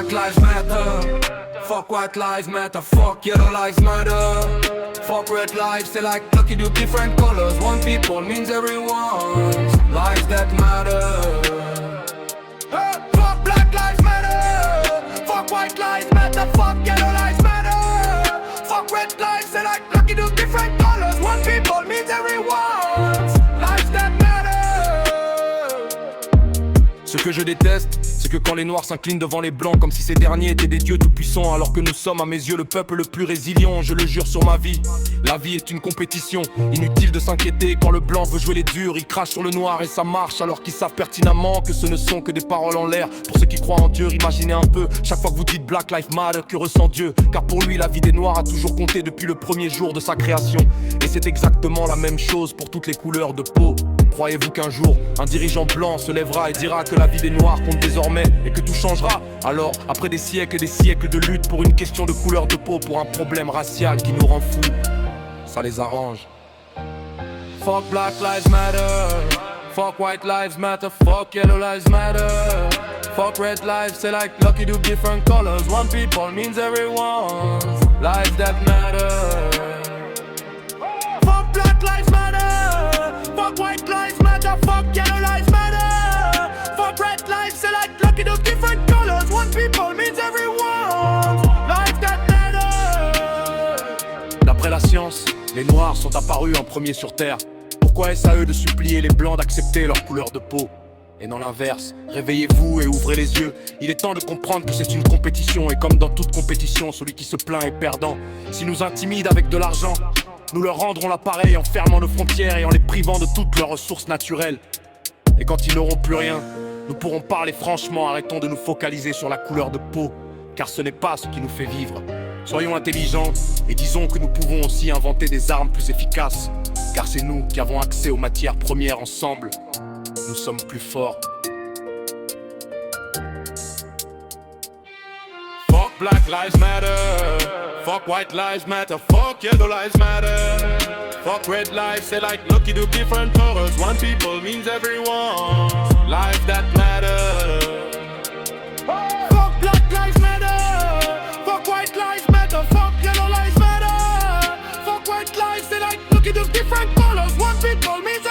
black lives matter. Fuck white lives matter. Fuck yellow lives matter. Fuck red lives, they like lucky do different colors. One people means everyone's lives that matter. Fuck black lives matter. Fuck white lives matter. Fuck yellow lives matter. Fuck red lives, they like lucky do different colors. One people means everyone's lives that matter. Ce que je déteste, c'est que quand les noirs s'inclinent devant les blancs comme si ces derniers étaient des dieux tout-puissants, alors que nous sommes à mes yeux le peuple le plus résilient. Je le jure sur ma vie, la vie est une compétition. Inutile de s'inquiéter quand le blanc veut jouer les durs. Il crache sur le noir et ça marche alors qu'ils savent pertinemment que ce ne sont que des paroles en l'air. Pour ceux qui croient en Dieu, imaginez un peu chaque fois que vous dites Black Lives Matter, que ressent Dieu? Car pour lui la vie des noirs a toujours compté depuis le premier jour de sa création. Et c'est exactement la même chose pour toutes les couleurs de peau. Croyez-vous qu'un jour, un dirigeant blanc se lèvera et dira que la vie des noirs compte désormais et que tout changera? Alors, après des siècles et des siècles de lutte pour une question de couleur de peau, pour un problème racial qui nous rend fous, ça les arrange. Fuck black lives matter. Fuck white lives matter. Fuck yellow lives matter. Fuck red lives, say like lucky do different colors. One people means everyone's lives that matter. Fuck black lives matter. Fuck white lives matter. Fuck yellow lives matter. Fuck red lives, say like lucky do different colors. One people means everyone's lives that matter. D'après la science, les noirs sont apparus en premier sur terre. Pourquoi est-ce à eux de supplier les blancs d'accepter leur couleur de peau? Et non l'inverse, réveillez-vous et ouvrez les yeux. Il est temps de comprendre que c'est une compétition. Et comme dans toute compétition, celui qui se plaint est perdant. S'ils nous intimident avec de l'argent, nous leur rendrons l'appareil en fermant nos frontières et en les privant de toutes leurs ressources naturelles. Et quand ils n'auront plus rien, nous pourrons parler franchement. Arrêtons de nous focaliser sur la couleur de peau, car ce n'est pas ce qui nous fait vivre. Soyons intelligents et disons que nous pouvons aussi inventer des armes plus efficaces, car c'est nous qui avons accès aux matières premières ensemble. Nous sommes plus forts. Fuck black lives matter. Fuck white lives matter. Fuck yellow lives matter. Fuck red lives, say like lucky do different colors. One people means everyone. Lives that matter. Fuck black lives matter. Fuck white lives matter. Fuck yellow lives matter. Fuck white lives, say like lucky do different colors. One people means